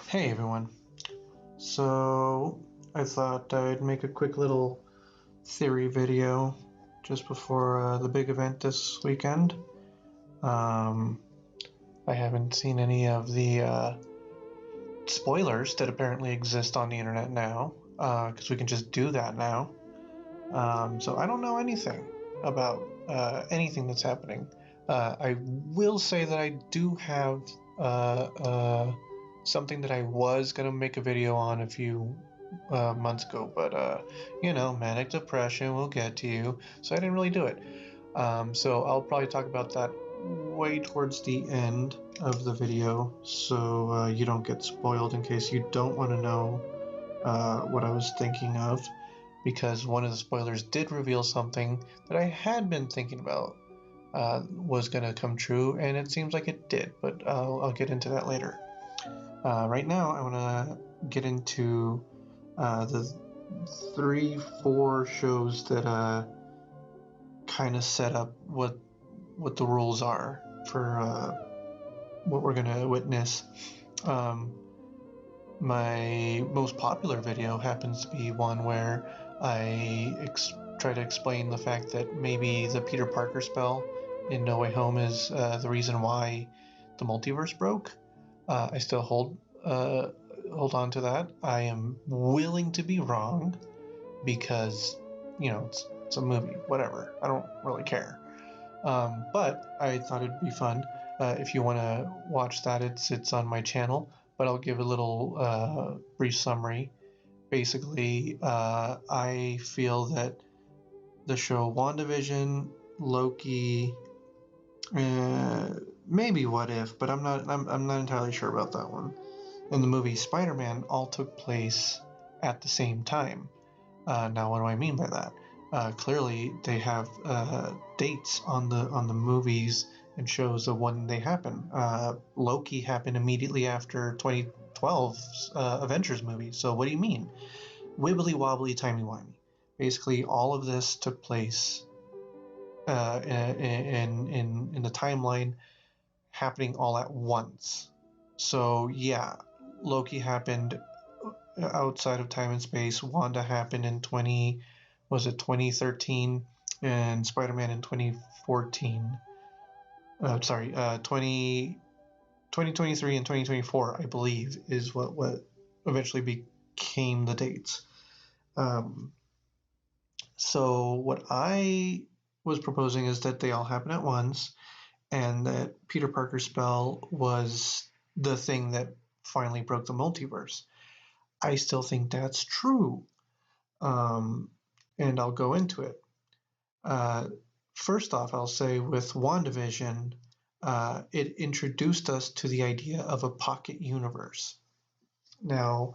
Hey everyone. So I thought I'd make a quick little theory video just before the big event this weekend. Um, I haven't seen any of the spoilers that apparently exist on the internet now because we can just do that now. So I don't know anything about anything that's happening. I will say that I do have uh, uh, something that I was gonna make a video on a few months ago, but manic depression will get to you, so I didn't really do it. So I'll probably talk about that way towards the end of the video, so you don't get spoiled in case you don't want to know what I was thinking of, because one of the spoilers did reveal something that I had been thinking about was going to come true, and it seems like it did, but I'll get into that later. Right now, I want to get into the 3, 4 shows that kind of set up what the rules are for what we're going to witness. Um, My most popular video happens to be one where I try to explain the fact that maybe the Peter Parker spell in No Way Home is the reason why the multiverse broke. I still hold on to that. I am willing to be wrong because it's a movie, whatever. I don't really care. But I thought it'd be fun. If you want to watch that, it's on my channel. But I'll give a little brief summary. Basically, I feel that the show WandaVision, Loki, uh, maybe What If, but I'm not entirely sure about that one. And the movie Spider-Man all took place at the same time. Now, what do I mean by that? Clearly, they have dates on the movies and shows of when they happen. Loki happened immediately after 2012's Avengers movie. So what do you mean? Wibbly wobbly, timey wimey. Basically, all of this took place in the timeline, happening all at once. So yeah, Loki happened outside of time and space. Wanda happened in 2013, and Spider-Man in 2014. Sorry, 2023 and 2024, I believe, is what eventually became the dates. Um, so what I was proposing is that they all happen at once, and that Peter Parker's spell was the thing that finally broke the multiverse. I still think that's true. Um, and I'll go into it. Uh, First off, I'll say with WandaVision, it introduced us to the idea of a pocket universe. Now,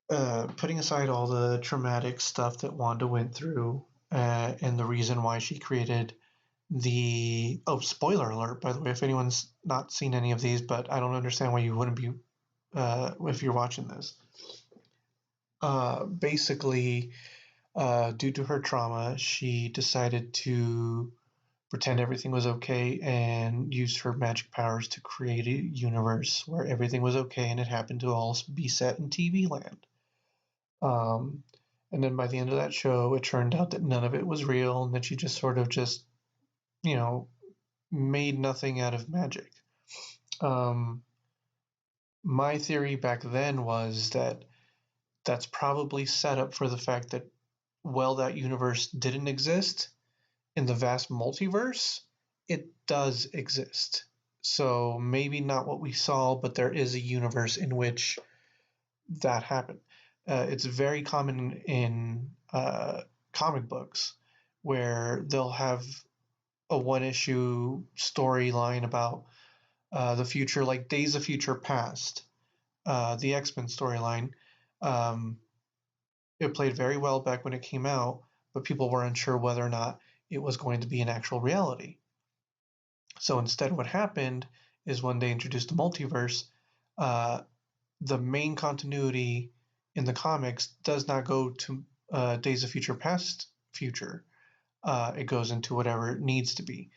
putting aside all the traumatic stuff that Wanda went through and the reason why she created the spoiler alert, by the way, if anyone's not seen any of these, but I don't understand why you wouldn't be if you're watching this. Basically, due to her trauma, she decided to pretend everything was okay and used her magic powers to create a universe where everything was okay, and it happened to all be set in TV land. Um, and then by the end of that show, it turned out that none of it was real, and that she just sort of just, you know, made nothing out of magic. Um, my theory back then was that that's probably set up for the fact that, well, that universe didn't exist in the vast multiverse, it does exist. So maybe not what we saw, but there is a universe in which that happened. It's very common in comic books where they'll have a one issue storyline about the future, like Days of Future Past, the X Men storyline. Um, it played very well back when it came out, but people were unsure whether or not it was going to be an actual reality. So instead, what happened is when they introduced the multiverse, uh, the main continuity in the comics does not go to Days of Future Past future. It goes into whatever it needs to be.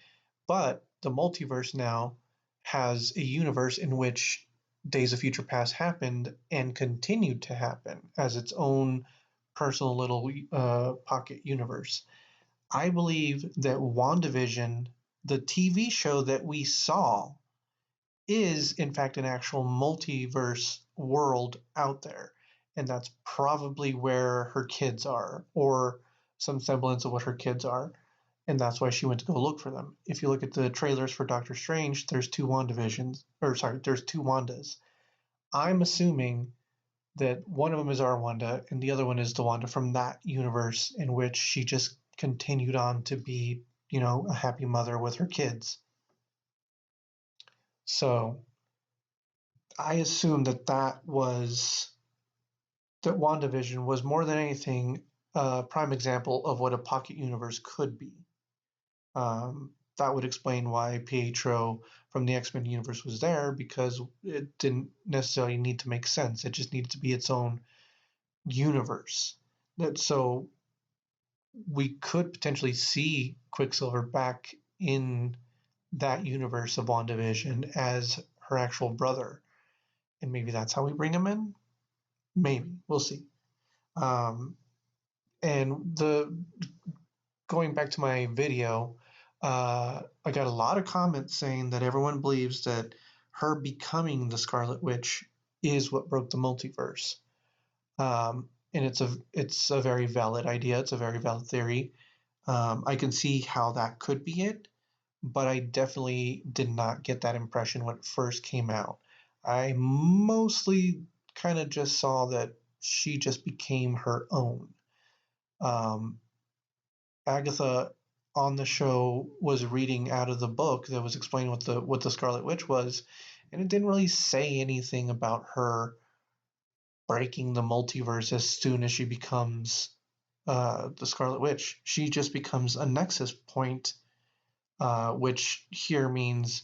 But the multiverse now has a universe in which Days of Future Past happened and continued to happen as its own personal little pocket universe. I believe that WandaVision, the TV show that we saw, is in fact an actual multiverse world out there. And that's probably where her kids are, or some semblance of what her kids are. And that's why she went to go look for them. If you look at the trailers for Doctor Strange, there's two WandaVisions, or sorry, there's two Wandas. I'm assuming that one of them is our Wanda and the other one is the Wanda from that universe in which she just continued on to be, a happy mother with her kids. So I assume that WandaVision was more than anything a prime example of what a pocket universe could be. That would explain why Pietro from the X-Men universe was there, because it didn't necessarily need to make sense. It just needed to be its own universe. So we could potentially see Quicksilver back in that universe of WandaVision as her actual brother. And maybe that's how we bring him in. Maybe. We'll see. And going back to my video, I got a lot of comments saying that everyone believes that her becoming the Scarlet Witch is what broke the multiverse. And it's a very valid idea. It's a very valid theory. I can see how that could be it, but I definitely did not get that impression when it first came out. I mostly kind of just saw that she just became her own. Agatha on the show was reading out of the book that was explaining what the Scarlet Witch was, and it didn't really say anything about her breaking the multiverse as soon as she becomes the Scarlet Witch. She just becomes a nexus point, which here means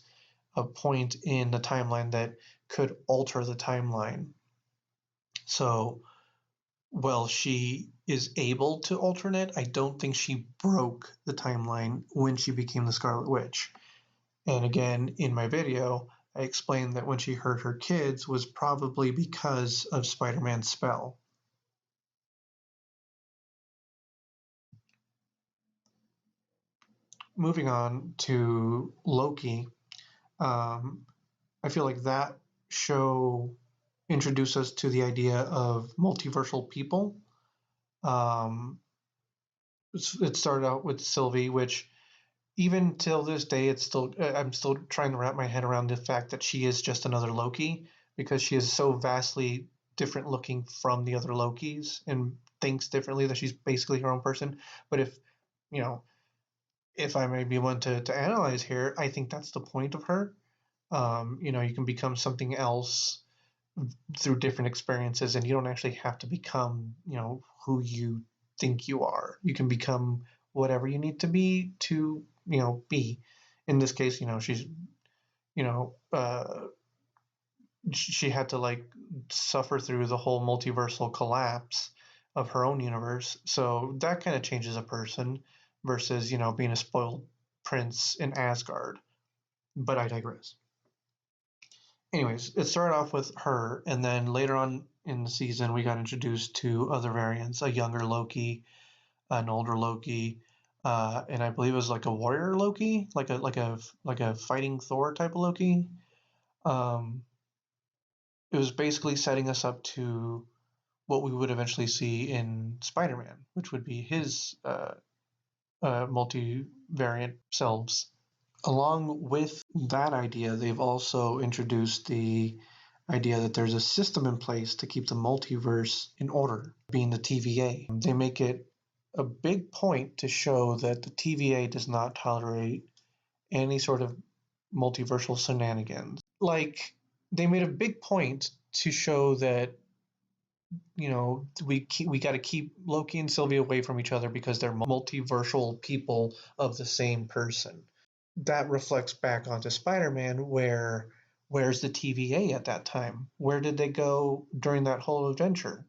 a point in the timeline that could alter the timeline. So, well, she is able to alternate. I don't think she broke the timeline when she became the Scarlet Witch. And again, in my video, I explained that when she hurt her kids was probably because of Spider-Man's spell. Moving on to Loki, I feel like that show introduced us to the idea of multiversal people. It started out with Sylvie, which even till this day, I'm still trying to wrap my head around the fact that she is just another Loki, because she is so vastly different looking from the other Lokis and thinks differently, that she's basically her own person. But you know, if I may be one to analyze here, I think that's the point of her. You can become something else through different experiences, and you don't actually have to become, who you think you are. You can become whatever you need to be to, be. In this case, she's, you know, uh, she had to like suffer through the whole multiversal collapse of her own universe. So that kind of changes a person versus, being a spoiled prince in Asgard. But I digress. Anyways, it started off with her, and then later on in the season, we got introduced to other variants: a younger Loki, an older Loki, and I believe it was like a warrior Loki, like a fighting Thor type of Loki. Um, it was basically setting us up to what we would eventually see in Spider-Man, which would be his multivariant selves. Along with that idea, they've also introduced the idea that there's a system in place to keep the multiverse in order, being the TVA. They make it a big point to show that the TVA does not tolerate any sort of multiversal shenanigans. Like, they made a big point to show that, we got to keep Loki and Sylvie away from each other because they're multiversal people of the same person. That reflects back onto Spider-Man, where's the TVA at that time? Where did they go during that whole adventure?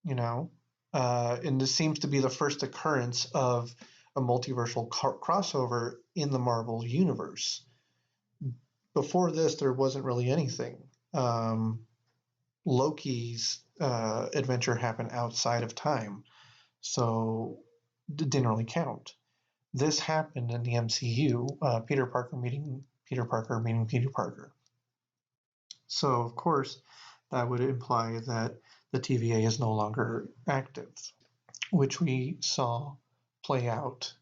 And this seems to be the first occurrence of a multiversal crossover in the Marvel universe. Before this, there wasn't really anything. Loki's adventure happened outside of time, so it didn't really count. This happened in the MCU, Peter Parker meeting Peter Parker meeting Peter Parker. So, of course, that would imply that the TVA is no longer active, which we saw play out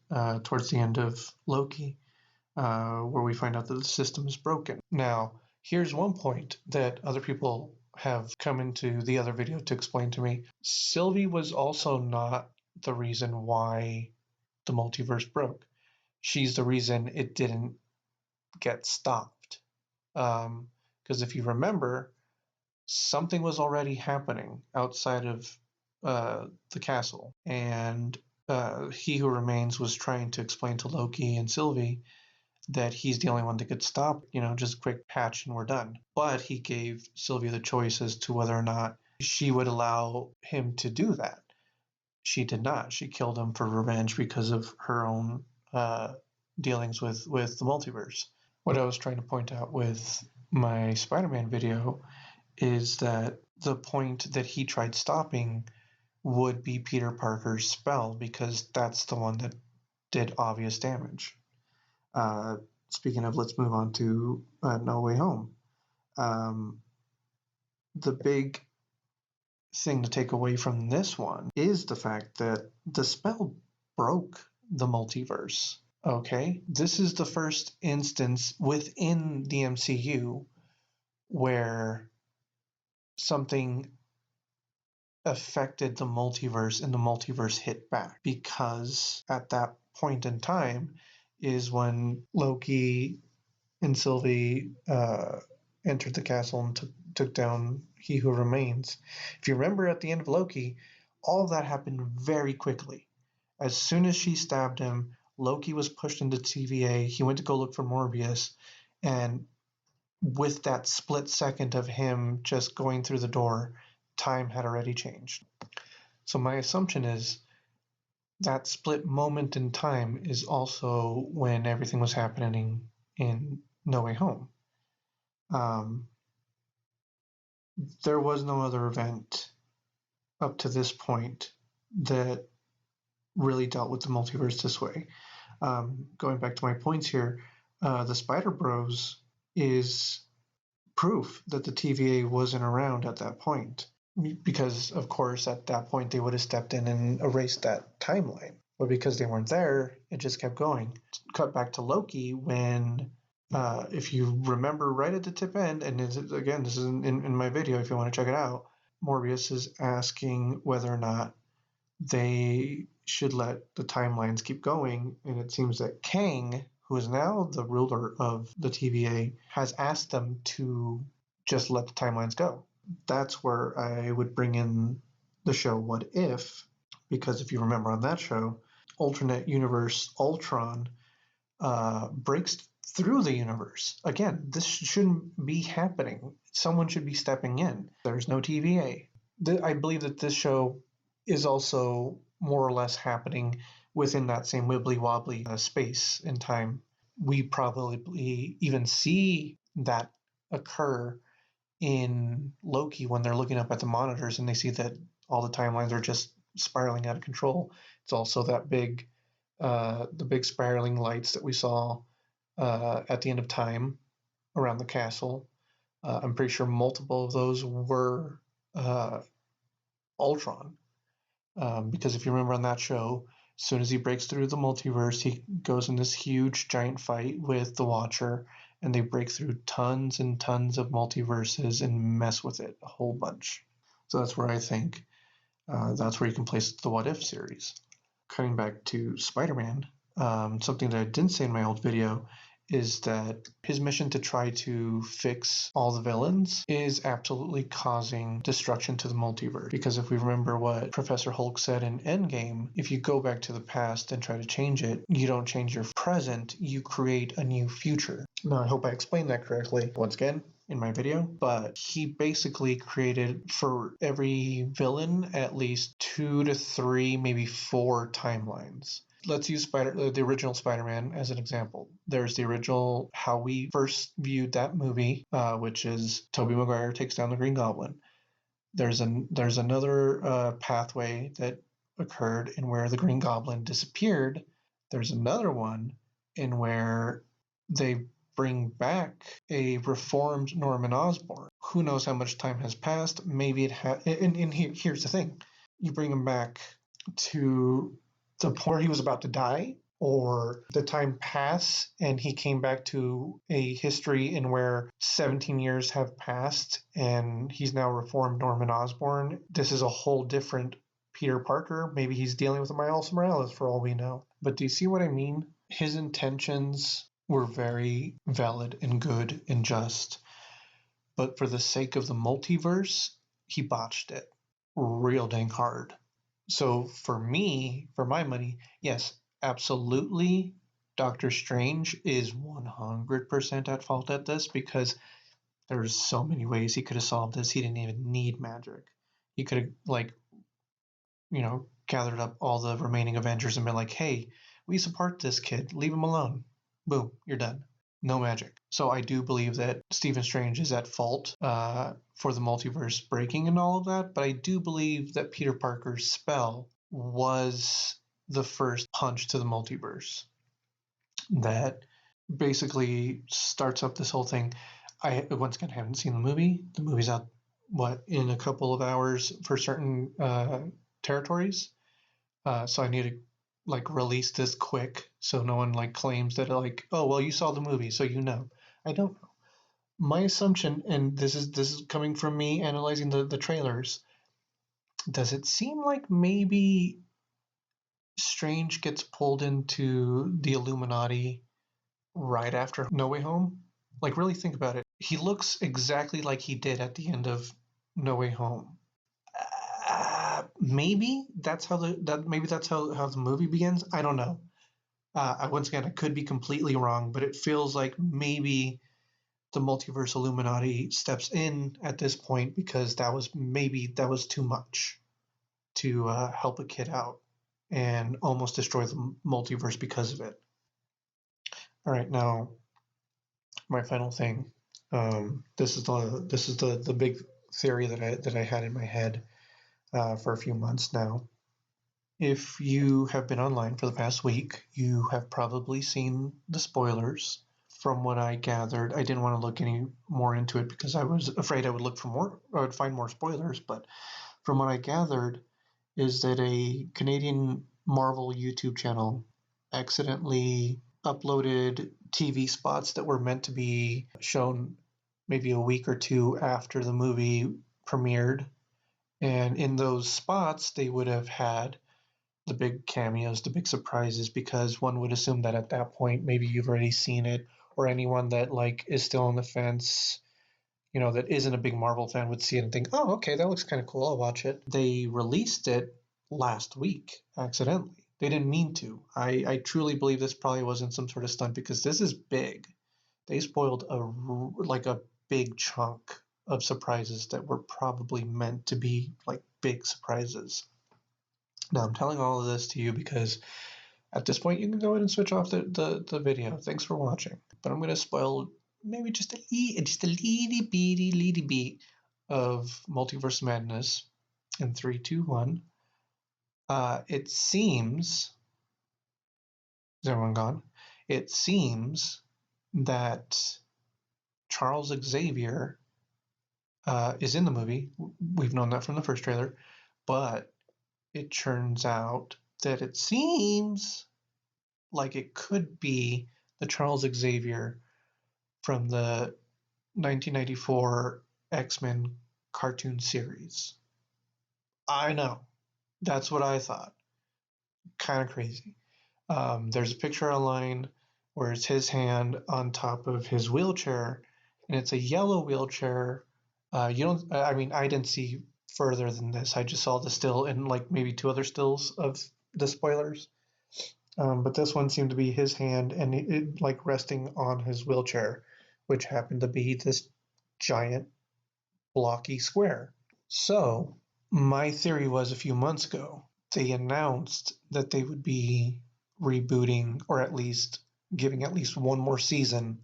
towards the end of Loki, where we find out that the system is broken. Now, here's one point that other people have come into the other video to explain to me. Sylvie was also not the reason why the multiverse broke. She's the reason it didn't get stopped. Because if you remember, something was already happening outside of the castle, and He Who Remains was trying to explain to Loki and Sylvie that he's the only one that could stop, just quick patch and we're done. But he gave Sylvie the choice as to whether or not she would allow him to do that. She did not. She killed him for revenge because of her own dealings with the multiverse. What I was trying to point out with my Spider-Man video is that the point that he tried stopping would be Peter Parker's spell, because that's the one that did obvious damage. Speaking of, let's move on to No Way Home. The big thing to take away from this one is the fact that the spell broke the multiverse. Okay? This is the first instance within the MCU where something affected the multiverse and the multiverse hit back, because at that point in time is when Loki and Sylvie entered the castle and took down He Who Remains. If you remember, at the end of Loki, all of that happened very quickly. As soon as she stabbed him, Loki was pushed into TVA. He went to go look for Morbius, and with that split second of him just going through the door, time had already changed. So my assumption is that split moment in time is also when everything was happening in No Way Home. There was no other event up to this point that really dealt with the multiverse this way. Going back to my points here, the Spider Bros is proof that the TVA wasn't around at that point, because of course at that point they would have stepped in and erased that timeline, but because they weren't there, it just kept going. Cut back to Loki when if you remember right at the tip end, and this is in my video if you want to check it out, Morbius is asking whether or not they should let the timelines keep going, and it seems that Kang, who is now the ruler of the TVA, has asked them to just let the timelines go. That's where I would bring in the show What If, because if you remember on that show, alternate universe Ultron breaks through the universe. Again, this shouldn't be happening. Someone should be stepping in. There's no TVA. I believe that this show is also more or less happening within that same wibbly wobbly space and time. We probably even see that occur in Loki when they're looking up at the monitors and they see that all the timelines are just spiraling out of control. It's also that the big spiraling lights that we saw at the end of time around the castle. I'm pretty sure multiple of those were Ultron. Because if you remember on that show, as soon as he breaks through the multiverse, he goes in this huge giant fight with the Watcher, and they break through tons and tons of multiverses and mess with it a whole bunch. So that's where I think that's where you can place the What If series. Cutting back to Spider-Man, something that I didn't say in my old video is that his mission to try to fix all the villains is absolutely causing destruction to the multiverse. Because if we remember what Professor Hulk said in Endgame, if you go back to the past and try to change it, you don't change your present, you create a new future. Now, I hope I explained that correctly once again in my video, but he basically created for every villain at least 2 to 3, maybe 4 timelines. let's use the original Spider-Man as an example. There's the original, how we first viewed that movie, which is Tobey Maguire takes down the Green Goblin. There's another pathway that occurred in where the Green Goblin disappeared. There's another one in where they bring back a reformed Norman Osborn. Who knows how much time has passed? Maybe it has. And here's the thing: you bring him back to the point where he was about to die, or the time pass and he came back to a history in where 17 years have passed and he's now reformed Norman Osborn. This is a whole different Peter Parker. Maybe he's dealing with Miles Morales for all we know. But do you see what I mean? His intentions were very valid and good and just. But for the sake of the multiverse, he botched it real dang hard. So for me, for my money, yes, absolutely, Doctor Strange is 100% at fault at this because there's so many ways he could have solved this. He didn't even need magic. He could have, like, gathered up all the remaining Avengers and been like, hey, we support this kid. Leave him alone. Boom, you're done. No magic. So I do believe that Stephen Strange is at fault for the multiverse breaking and all of that, but I do believe that Peter Parker's spell was the first punch to the multiverse that basically starts up this whole thing. I once again haven't seen the movie. The movie's out in a couple of hours for certain territories. So I need to release this quick so no one claims that oh well you saw the movie so you know. I don't know. My assumption, and this is coming from me analyzing the trailers, does it seem like maybe Strange gets pulled into the Illuminati right after No Way Home? Really think about it. He looks exactly like he did at the end of No Way Home. Maybe that's how the movie begins. I don't know. Once again, I could be completely wrong, but it feels like maybe the multiverse Illuminati steps in at this point because that was too much to help a kid out and almost destroy the multiverse because of it. All right, now my final thing. This is the big theory that I had in my head for a few months now. If you have been online for the past week, you have probably seen the spoilers. From what I gathered, I didn't want to look any more into it because I was afraid I would find more spoilers. But from what I gathered, is that a Canadian Marvel YouTube channel accidentally uploaded TV spots that were meant to be shown maybe a week or two after the movie premiered. And in those spots, they would have had the big cameos, the big surprises, because one would assume that at that point, maybe you've already seen it, or anyone that is still on the fence, that isn't a big Marvel fan would see it and think, oh, okay, that looks kind of cool. I'll watch it. They released it last week accidentally. They didn't mean to. I truly believe this probably wasn't some sort of stunt because this is big. They spoiled a big chunk of surprises that were probably meant to be big surprises. Now I'm telling all of this to you because at this point you can go ahead and switch off the video. Thanks for watching. But I'm going to spoil maybe just a little bit of Multiverse Madness in 3, 2, 1. It seems... Is everyone gone? It seems that Charles Xavier is in the movie. We've known that from the first trailer. But it turns out that it seems like it could be the Charles Xavier from the 1994 X-Men cartoon series. I know. That's what I thought. Kind of crazy. There's a picture online where it's his hand on top of his wheelchair, and it's a yellow wheelchair. I didn't see further than this. I just saw the still and maybe 2 other stills of the spoilers. But this one seemed to be his hand and it resting on his wheelchair, which happened to be this giant blocky square. So my theory was a few months ago, they announced that they would be rebooting or at least giving at least one more season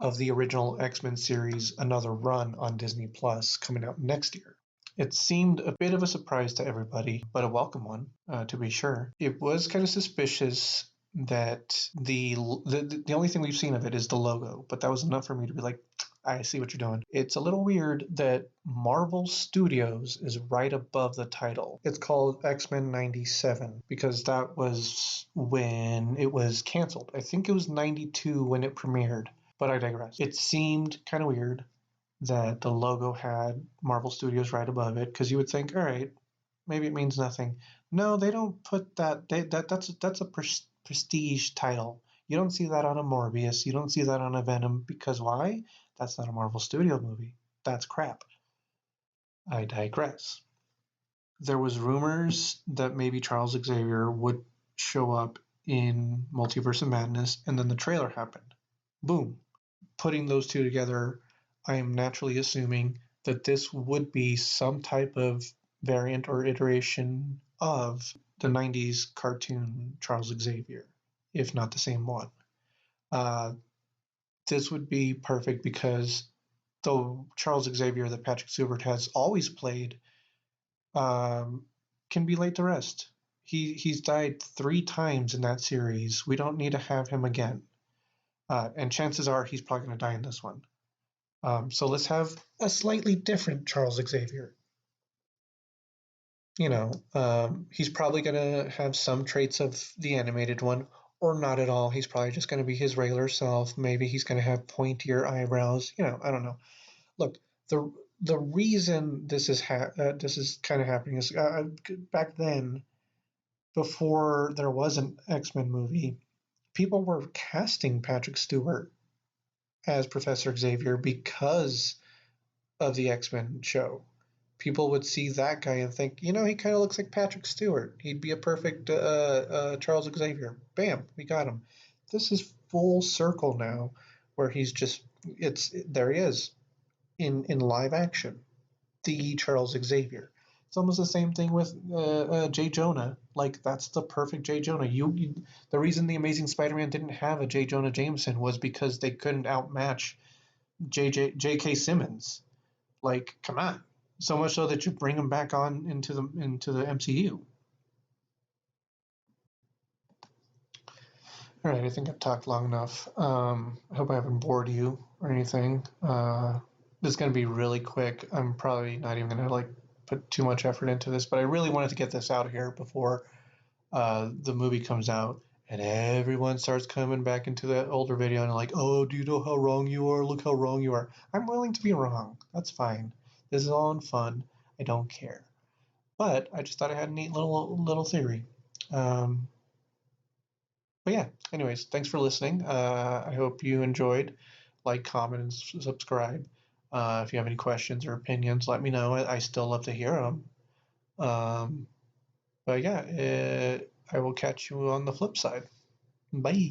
of the original X-Men series another run on Disney Plus coming out next year. It seemed a bit of a surprise to everybody, but a welcome one, to be sure. It was kind of suspicious that the only thing we've seen of it is the logo, but that was enough for me to be like, I see what you're doing. It's a little weird that Marvel Studios is right above the title. It's called X-Men 97 because that was when it was canceled. I think it was 92 when it premiered, but I digress. It seemed kind of weird that the logo had Marvel Studios right above it because you would think, all right, maybe it means nothing. No, they don't put that. That's a prestige title. You don't see that on a Morbius. You don't see that on a Venom because why? That's not a Marvel Studio movie. That's crap. I digress. There was rumors that maybe Charles Xavier would show up in Multiverse of Madness, and then the trailer happened. Boom. Putting those two together, I am naturally assuming that this would be some type of variant or iteration of the 90s cartoon Charles Xavier, if not the same one. This would be perfect because the Charles Xavier that Patrick Stewart has always played can be laid to rest. He's died 3 times in that series. We don't need to have him again. And chances are he's probably going to die in this one. So let's have a slightly different Charles Xavier. He's probably going to have some traits of the animated one, or not at all. He's probably just going to be his regular self. Maybe he's going to have pointier eyebrows. I don't know. Look, the reason this is kind of happening is back then, before there was an X-Men movie, people were casting Patrick Stewart as Professor Xavier because of the X-Men show. People would see that guy and think, he kind of looks like Patrick Stewart. He'd be a perfect Charles Xavier. Bam, we got him. This is full circle now, where there he is in live action, the Charles Xavier. It's almost the same thing with J. Jonah. Like, that's the perfect J. Jonah. The reason the Amazing Spider-Man didn't have a J. Jonah Jameson was because they couldn't outmatch J.K. Simmons. Like, come on. So much so that you bring him back on into the MCU. All right, I think I've talked long enough. I hope I haven't bored you or anything. This is going to be really quick. I'm probably not even going to put too much effort into this, but I really wanted to get this out here before the movie comes out and everyone starts coming back into that older video and like, oh, do you know how wrong you are? Look how wrong you are. I'm willing to be wrong. That's fine. This is all in fun. I don't care. But I just thought I had a neat little theory. But yeah, anyways, thanks for listening. I hope you enjoyed. Like, comment, and subscribe. If you have any questions or opinions, let me know. I still love to hear them. But yeah, I will catch you on the flip side. Bye.